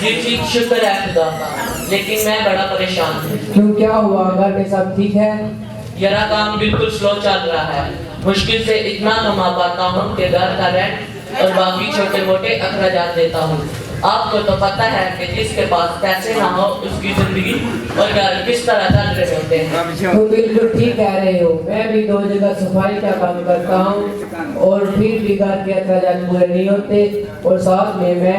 جی ٹھیک، شکر ہے خدا کا، لیکن میں بڑا پریشان ہوں۔ کیوں، کیا ہوا؟ گھر میں سب ٹھیک ہے؟ میرا کام بالکل سلو چل رہا ہے، مشکل سے اتنا کما پاتا ہوں کہ گھر کا رینٹ اور باقی چھوٹے موٹے اخراجات دیتا ہوں۔ آپ کو تو پتہ ہے کہ جس کے پاس پیسے نہ ہو اس کی زندگی اور گھر کس طرح چل رہے ہوتے ہیں۔ تم بالکل ٹھیک کہہ رہے ہو، میں بھی 2 جگہ صفائی کا کام کرتا ہوں اور پھر بھی گھر کے اخراجات پورے نہیں ہوتے، اور ساتھ میں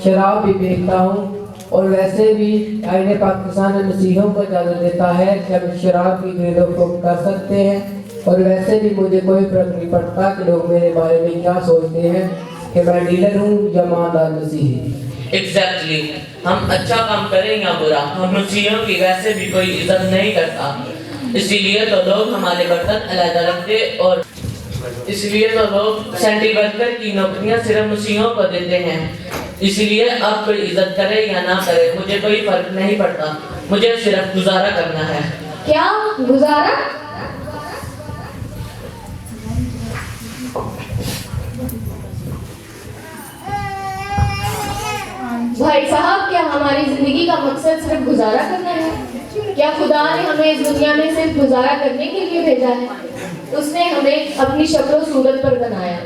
شراب بھی بیچتا ہوں، اور ویسے بھی آئین پاکستان میں مسیحیوں کو اجازت دیتا ہے کہ ہم شراب کی خرید و فروخت کر سکتے ہیں، اور ویسے بھی مجھے کوئی فرق نہیں پڑتا کہ لوگ میرے بارے میں کیا سوچتے ہیں کہ میں ڈیلر ہوں یا مالدار مسیحی۔ ایگزیکٹلی، ہم اچھا کام کریں یا برا، ہم مسیحیوں کی ویسے بھی کوئی عزت نہیں کرتا، اسی لیے تو لوگ ہمارے برتن علیحدہ رکھتے اور اس لیے تو لوگ سینٹی ورکر کی نوکریاں صرف مسیحیوں کو دیتے ہیں۔ اسی لیے آپ کوئی عزت کرے یا نہ کرے مجھے کوئی فرق نہیں پڑتا، مجھے صرف گزارا کرنا ہے۔ کیا گزارا؟ بھائی صاحب، کیا ہماری زندگی کا مقصد صرف گزارا کرنا ہے؟ کیا خدا نے ہمیں اس دنیا میں صرف گزارا کرنے کے لیے بھیجا ہے؟ اس نے ہمیں اپنی شکل و صورت پر بنایا،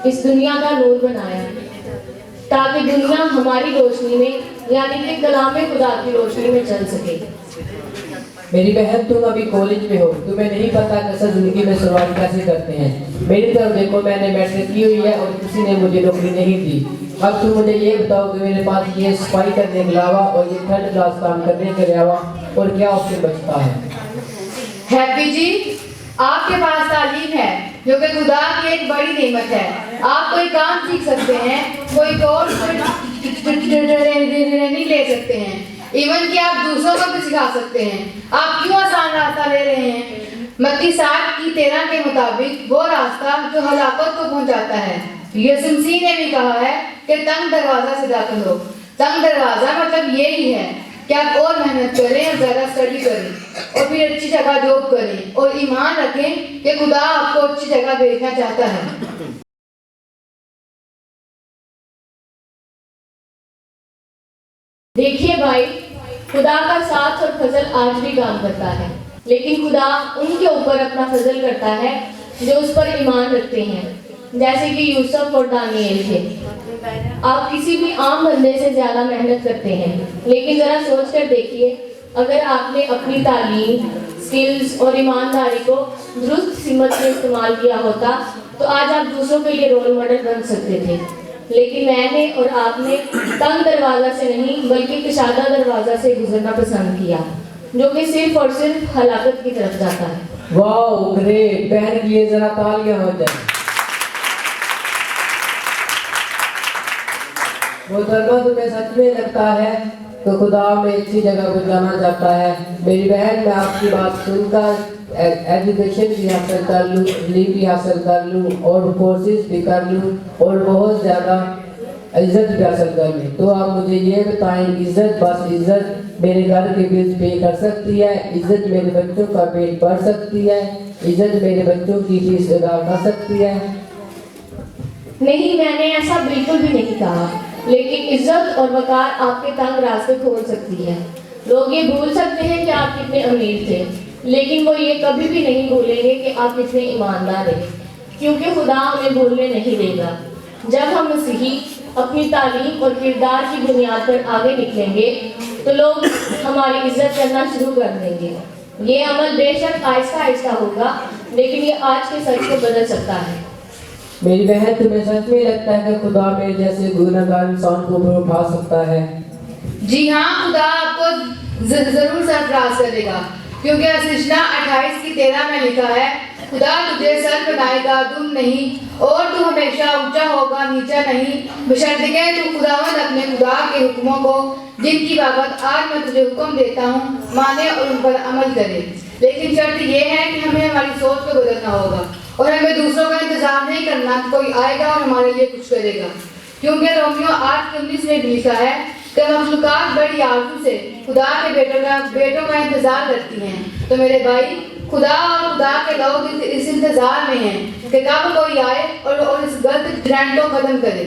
اس دنیا کا نور بنایا، تاکہ دنیا ہماری روشنی میں یعنی کہ کلام خدا کی روشنی میں چل سکے۔ میری بہن، تم ابھی کالج میں ہو، تمہیں نہیں پتا کہ اصل زندگی میں سروائیو کیسے کرتے ہیں۔ میری طرف دیکھو، میں نے میٹرک کی ہوئی ہے اور کسی نے مجھے نوکری نہیں دی۔ اب تم مجھے یہ بتاؤ کہ میرے پاس یہ صفائی کرنے کے علاوہ اور یہ 3rd کلاس کام کرنے کے علاوہ اور کیا آپشن بچتا ہے؟ ہیپی جی، آپ کے پاس تعلیم ہے جو کہ خدا کی ایک بڑی نعمت ہے۔ آپ کوئی کام سیکھ سکتے ہیں، کوئی کورس ٹریننگ لے سکتے ہیں، ایون کہ آپ دوسروں کو بھی سکھا سکتے ہیں۔ آپ کیوں آسان راستہ لے رہے ہیں؟ متی 7:13 کے مطابق وہ راستہ جو ہلاکت کو پہنچاتا ہے۔ یسوع مسیح نے بھی کہا ہے کہ تنگ دروازہ سے داخل ہو۔ تنگ دروازہ مطلب یہی ہے کہ آپ اور محنت کریں اور زیادہ اسٹڈی کریں اور پھر اچھی جگہ جاب کریں اور ایمان رکھیں کہ خدا آپ کو اچھی جگہ بھیجنا چاہتا ہے۔ دیکھیے بھائی، خدا کا ساتھ اور فضل آج بھی کام کرتا ہے، لیکن خدا ان کے اوپر اپنا فضل کرتا ہے جو اس پر ایمان رکھتے ہیں، جیسے کہ یوسف اور دانیال تھے۔ آپ کسی بھی عام بندے سے زیادہ محنت کرتے ہیں، لیکن ذرا سوچ کر دیکھیے، اگر آپ نے اپنی تعلیم، سکلز اور ایمانداری کو درست سمت میں استعمال کیا ہوتا تو آج آپ دوسروں کے لیے رول ماڈل بن سکتے تھے، لیکن میں نے اور آپ نے تنگ دروازہ سے نہیں بلکہ کشادہ دروازہ سے گزرنا پسند کیا، جو کہ صرف اور صرف ہلاکت کی طرف جاتا ہے۔ واو، گریٹ! بہن کے لیے ذرا تالیاں ہو جائیں۔ محترمہ، تمہیں سچ میں لگتا ہے کہ خدا میں اچھی جگہ کو جانا چاہتا ہے؟ میری بہن، میں آپ کی بات سن کر ایجوکیشن بھی حاصل کر لوں، ڈگری بھی حاصل کر لوں اور کورسز بھی کر لوں اور بہت زیادہ عزت بھی حاصل کر لوں، تو آپ مجھے یہ بتائیں، عزت بس عزت میرے گھر کے بلز پے کر سکتی ہے؟ عزت میرے بچوں کا پیٹ بھر سکتی ہے؟ عزت میرے بچوں کی فیس ادا کر سکتی ہے؟ نہیں، میں نے ایسا بالکل بھی نہیں کہا، لیکن عزت اور وقار آپ کے تنگ راستے کھول سکتی ہے۔ لوگ یہ بھول سکتے ہیں کہ آپ کتنے امیر تھے، لیکن وہ یہ کبھی بھی نہیں بھولیں گے کہ آپ کتنے ایماندار ہیں، کیونکہ خدا ہمیں بھولنے نہیں دے گا۔ جب ہم مسیحی اپنی تعلیم اور کردار کی بنیاد پر آگے نکلیں گے تو لوگ ہماری عزت کرنا شروع کر دیں گے۔ یہ عمل بے شک آہستہ آہستہ ہوگا، لیکن یہ آج کے سچ کو بدل سکتا ہے۔ میری بہن، تمہیں سچ میں لگتا ہے کہ خدا میرے جیسے گنہگار انسان کو اوپر اٹھا سکتا ہے؟ جی ہاں، خدا آپ کو ضرور سرفراز کرے گا، کیونکہ سجدہ 28:13 میں لکھا ہے، خدا تجھے سر بنائے گا، تم نہیں، اور تو ہمیشہ اونچا ہوگا، نیچا نہیں، بشرطیکہ تو خداوند اپنے خدا کے حکموں کو جن کی بابت آج میں تجھے حکم دیتا ہوں مانے اور ان پر عمل کرے۔ لیکن شرط یہ ہے کہ ہمیں ہماری سوچ کو بدلنا ہوگا اور ہمیں دوسروں کا انتظار نہیں کرنا کہ کوئی آئے گا اور ہمارے لیے کچھ کرے گا، کیونکہ رومیو 8:19 میں بھی لکھا ہے کہ مخلوقات بڑی آرزو سے خدا کے بیٹوں کا انتظار کرتی ہیں۔ تو میرے بھائی، خدا اور خدا کے لوگ اس انتظار میں ہیں کہ کب کوئی آئے اور اس غلط ٹرینڈ کو ختم کرے۔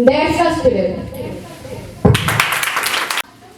That's the spirit.